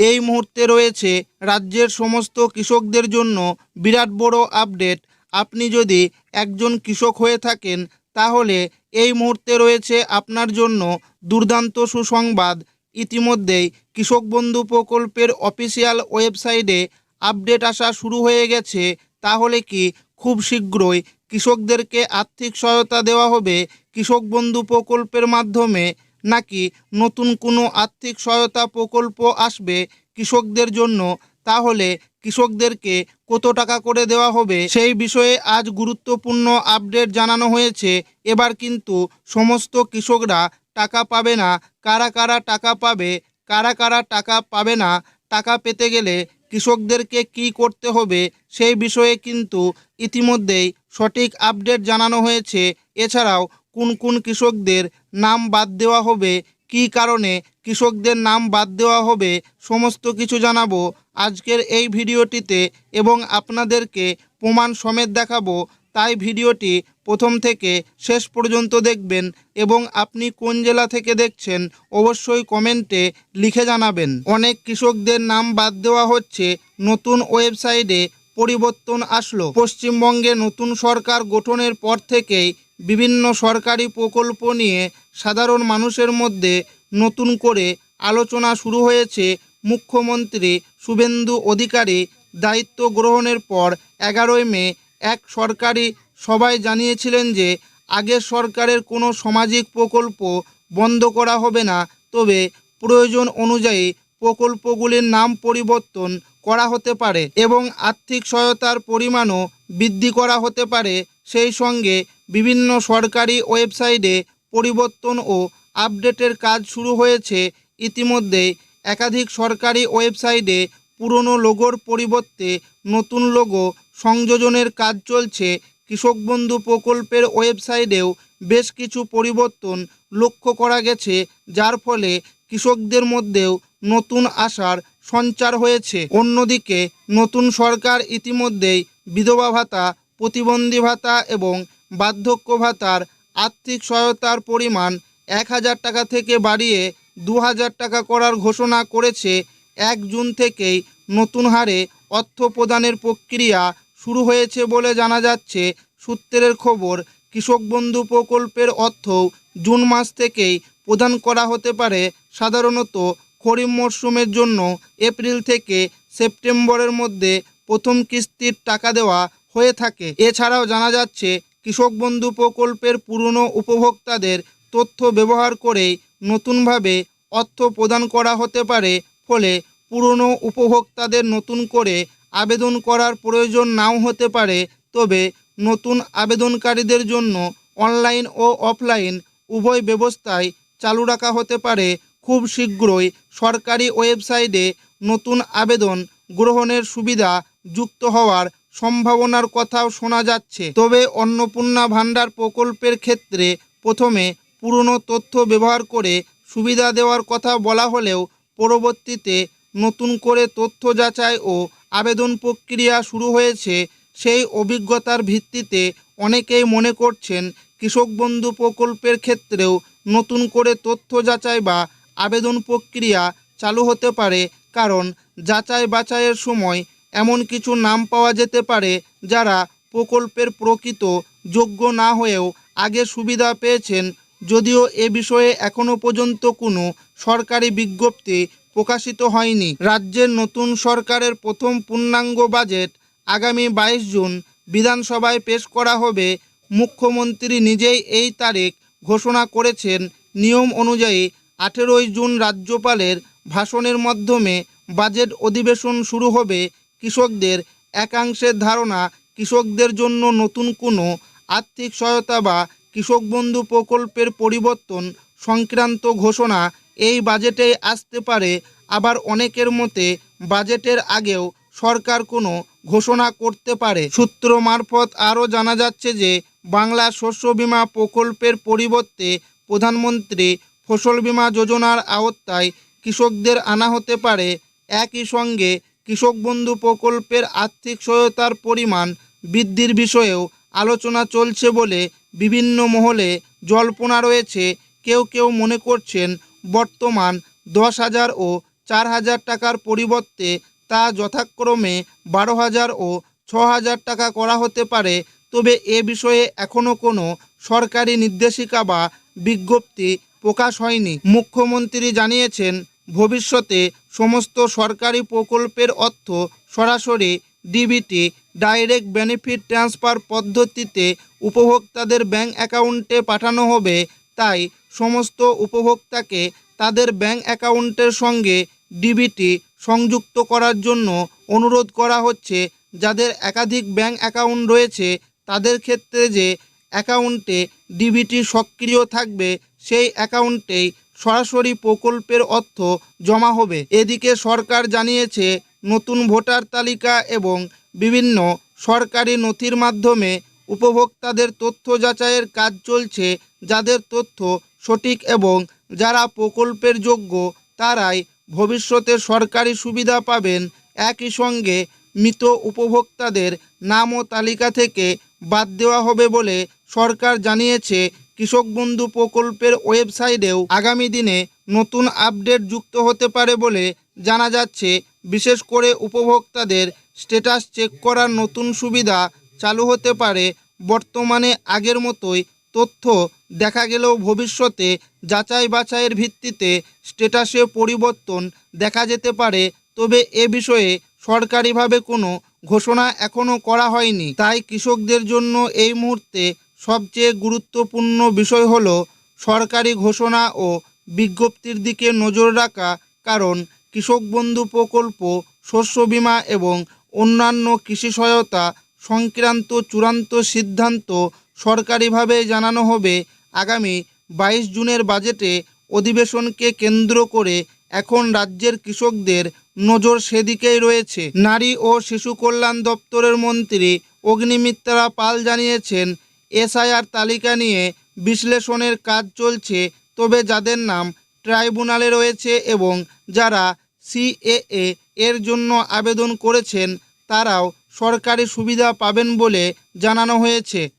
এই মুহূর্তে রয়েছে রাজ্যের সমস্ত কৃষকদের জন্য বিরাট বড় আপডেট। আপনি যদি একজন কৃষক হয়ে থাকেন তাহলে এই মুহূর্তে রয়েছে আপনার জন্য দুর্দান্ত সুসংবাদ। ইতিমধ্যেই কৃষক বন্ধু প্রকল্পের অফিসিয়াল ওয়েবসাইটে আপডেট আসা শুরু হয়ে গেছে। তাহলে কি খুব শীঘ্রই কৃষকদেরকে আর্থিক সহায়তা দেওয়া হবে কৃষক বন্ধু প্রকল্পের মাধ্যমে, নাকি নতুন কোনো আর্থিক সহায়তা প্রকল্প আসবে কৃষকদের জন্য? তাহলে কৃষকদেরকে কত টাকা করে দেওয়া হবে সেই বিষয়ে আজ গুরুত্বপূর্ণ আপডেট জানানো হয়েছে। এবার কিন্তু সমস্ত কৃষকরা টাকা পাবে না। কারা কারা টাকা পাবে, কারা কারা টাকা পাবে না, টাকা পেতে গেলে কৃষকদেরকে কি করতে হবে সেই বিষয়ে কিন্তু ইতিমধ্যেই সঠিক আপডেট জানানো হয়েছে। এছাড়াও কোন কোন কৃষকদের নাম বাদ দেওয়া হবে, কী কারণে কৃষকদের নাম বাদ দেওয়া হবে, সমস্ত কিছু জানাবো আজকের এই ভিডিওটিতে এবং আপনাদেরকে প্রমাণ সমেত দেখাবো। তাই ভিডিওটি প্রথম থেকে শেষ পর্যন্ত দেখবেন এবং আপনি কোন জেলা থেকে দেখছেন অবশ্যই কমেন্টে লিখে জানাবেন। অনেক কৃষকদের নাম বাদ দেওয়া হচ্ছে। নতুন ওয়েবসাইটে পরিবর্তন আসলো। পশ্চিমবঙ্গে নতুন সরকার গঠনের পর থেকেই বিভিন্ন সরকারি প্রকল্প নিয়ে সাধারণ মানুষের মধ্যে নতুন করে আলোচনা শুরু হয়েছে। মুখ্যমন্ত্রী শুভেন্দু অধিকারী দায়িত্ব গ্রহণের পর 11ই মে এক সরকারি সভায় জানিয়েছিলেন যে আগের সরকারের কোনো সামাজিক প্রকল্প বন্ধ করা হবে না, তবে প্রয়োজন অনুযায়ী প্রকল্পগুলির নাম পরিবর্তন করা হতে পারে এবং আর্থিক সহায়তার পরিমাণও বৃদ্ধি করা হতে পারে। সেই সঙ্গে বিভিন্ন সরকারি ওয়েবসাইটে পরিবর্তন ও আপডেটের কাজ শুরু হয়েছে। ইতিমধ্যেই একাধিক সরকারি ওয়েবসাইটে পুরনো লোগোর পরিবর্তে নতুন লোগো সংযোজনের কাজ চলছে। কৃষক বন্ধু প্রকল্পের ওয়েবসাইটেও বেশ কিছু পরিবর্তন লক্ষ্য করা গেছে, যার ফলে কৃষকদের মধ্যেও নতুন আশার সঞ্চার হয়েছে। অন্যদিকে নতুন সরকার ইতিমধ্যেই বিধবা ভাতা, প্রতিবন্ধী ভাতা এবং বার্ধক্য ভাতার আর্থিক সহায়তার পরিমাণ 1000 টাকা থেকে বাড়িয়ে 2000 টাকা করার ঘোষণা করেছে। 1 জুন থেকেই নতুন হারে অর্থ প্রদানের প্রক্রিয়া শুরু হয়েছে বলে জানা যাচ্ছে। সূত্রের খবর, কৃষক বন্ধু প্রকল্পের অর্থ জুন মাস থেকেই প্রদান করা হতে পারে। সাধারণত খরিফ মরশুমের জন্য এপ্রিল থেকে সেপ্টেম্বরের মধ্যে প্রথম কিস্তির টাকা দেওয়া হয়ে থাকে। এছাড়াও জানা যাচ্ছে কৃষক বন্ধু প্রকল্পের পুরনো উপভোক্তাদের তথ্য ব্যবহার করেই নতুনভাবে অর্থ প্রদান করা হতে পারে। ফলে পুরনো উপভোক্তাদের নতুন করে আবেদন করার প্রয়োজন নাও হতে পারে। তবে নতুন আবেদনকারীদের জন্য অনলাইন ও অফলাইন উভয় ব্যবস্থাই চালু রাখা হতে পারে। খুব শীঘ্রই সরকারি ওয়েবসাইটে নতুন আবেদন গ্রহণের সুবিধা যুক্ত হওয়ার সম্ভাবনার কথাও শোনা যাচ্ছে। তবে অন্নপূর্ণা ভাণ্ডার প্রকল্পের ক্ষেত্রে প্রথমে পুরনো তথ্য ব্যবহার করে সুবিধা দেওয়ার কথা বলা হলেও পরবর্তীতে নতুন করে তথ্য যাচাই ও আবেদন প্রক্রিয়া শুরু হয়েছে। সেই অভিজ্ঞতার ভিত্তিতে অনেকেই মনে করছেন কৃষক বন্ধু প্রকল্পের ক্ষেত্রেও নতুন করে তথ্য যাচাই বা আবেদন প্রক্রিয়া চালু হতে পারে। কারণ যাচাই বাছাইয়ের সময় এমন কিছু নাম পাওয়া যেতে পারে যারা প্রকল্পের প্রকৃত যোগ্য না হয়েও আগে সুবিধা পেয়েছেন। যদিও এ বিষয়ে এখনও পর্যন্ত কোনো সরকারি বিজ্ঞপ্তি প্রকাশিত হয়নি। রাজ্যের নতুন সরকারের প্রথম পূর্ণাঙ্গ বাজেট আগামী 22 জুন বিধানসভায় পেশ করা হবে। মুখ্যমন্ত্রী নিজেই এই তারিখ ঘোষণা করেছেন। নিয়ম অনুযায়ী 18ই জুন রাজ্যপালের ভাষণের মাধ্যমে বাজেট অধিবেশন শুরু হবে। কৃষকদের একাংশের ধারণা, কৃষকদের জন্য নতুন কোনো আর্থিক সহায়তা বা কৃষক বন্ধু প্রকল্পের পরিবর্তন সংক্রান্ত ঘোষণা এই বাজেটেই আসতে পারে। আবার অনেকের মতে বাজেটের আগেও সরকার কোনো ঘোষণা করতে পারে। সূত্র মারফত আরও জানা যাচ্ছে যে বাংলা শস্য বীমা প্রকল্পের পরিবর্তে প্রধানমন্ত্রী ফসল বীমা যোজনার আওতায় কৃষকদের আনা হতে পারে। একই সঙ্গে কৃষক বন্ধু প্রকল্পের আর্থিক সহায়তার পরিমাণ বৃদ্ধির বিষয়েও আলোচনা চলছে বলে বিভিন্ন মহলে জল্পনা রয়েছে। কেউ কেউ মনে করছেন বর্তমান 10,000 ও 4,000 টাকার পরিবর্তে তা যথাক্রমে 12,000 ও 6,000 টাকা করা হতে পারে। তবে এ বিষয়ে এখনও কোনো সরকারি নির্দেশিকা বা বিজ্ঞপ্তি প্রকাশ হয়নি। মুখ্যমন্ত্রী জানিয়েছেন, ভবিষ্যতে সমস্ত সরকারি প্রকল্পের অর্থ সরাসরি ডিবিটি ডাইরেক্ট বেনিফিট ট্রান্সফার পদ্ধতিতে উপভোক্তাদের ব্যাংক অ্যাকাউন্টে পাঠানো হবে। তাই সমস্ত উপভোক্তাকে তাদের ব্যাংক অ্যাকাউন্টের সঙ্গে ডিবিটি সংযুক্ত করার জন্য অনুরোধ করা হচ্ছে। যাদের একাধিক ব্যাংক অ্যাকাউন্ট রয়েছে তাদের ক্ষেত্রে যে অ্যাকাউন্টে ডিবিটি সক্রিয় থাকবে সেই অ্যাকাউন্টেই সরাসরি প্রকল্পের অর্থ জমা হবে। এদিকে সরকার জানিয়েছে, নতুন ভোটার তালিকা এবং বিভিন্ন সরকারি নথির মাধ্যমে উপভোক্তাদের তথ্য যাচাইয়ের কাজ চলছে। যাদের তথ্য সঠিক এবং যারা প্রকল্পের যোগ্য তারাই ভবিষ্যতে সরকারি সুবিধা পাবেন। একই সঙ্গে মৃত উপভোক্তাদের নামও তালিকা থেকে বাদ দেওয়া হবে বলে সরকার জানিয়েছে। কৃষক বন্ধু প্রকল্পের ওয়েবসাইটেও আগামী দিনে নতুন আপডেট যুক্ত হতে পারে বলে জানা যাচ্ছে। বিশেষ করে উপভোক্তাদের স্ট্যাটাস চেক করার নতুন সুবিধা চালু হতে পারে। বর্তমানে আগের মতোই তথ্য দেখা গেলেও ভবিষ্যতে যাচাই বাছাইয়ের ভিত্তিতে স্ট্যাটাসে পরিবর্তন দেখা যেতে পারে। তবে এ বিষয়ে সরকারিভাবে কোনো ঘোষণা এখনও করা হয়নি। তাই কৃষকদের জন্য এই মুহূর্তে সবচেয়ে গুরুত্বপূর্ণ বিষয় হলো সরকারি ঘোষণা ও বিজ্ঞপ্তির দিকে নজর রাখা। কারণ কৃষক বন্ধু প্রকল্প, শস্য বীমা এবং অন্যান্য কৃষি সহায়তা সংক্রান্ত চূড়ান্ত সিদ্ধান্ত সরকারিভাবে জানানো হবে। আগামী 22 জুনের বাজেটে অধিবেশনকে কেন্দ্র করে এখন রাজ্যের কৃষকদের নজর সেদিকেই রয়েছে। নারী ও শিশু কল্যাণ দপ্তরের মন্ত্রী অগ্নিমিত্রা পাল জানিয়েছেন, এসআইআর তালিকা নিয়ে বিশ্লেষণের কাজ চলছে। তবে যাদের নাম ট্রাইব্যুনালে রয়েছে এবং যারা সিএএ এর জন্য আবেদন করেছেন তারাও সরকারি সুবিধা পাবেন বলে জানানো হয়েছে।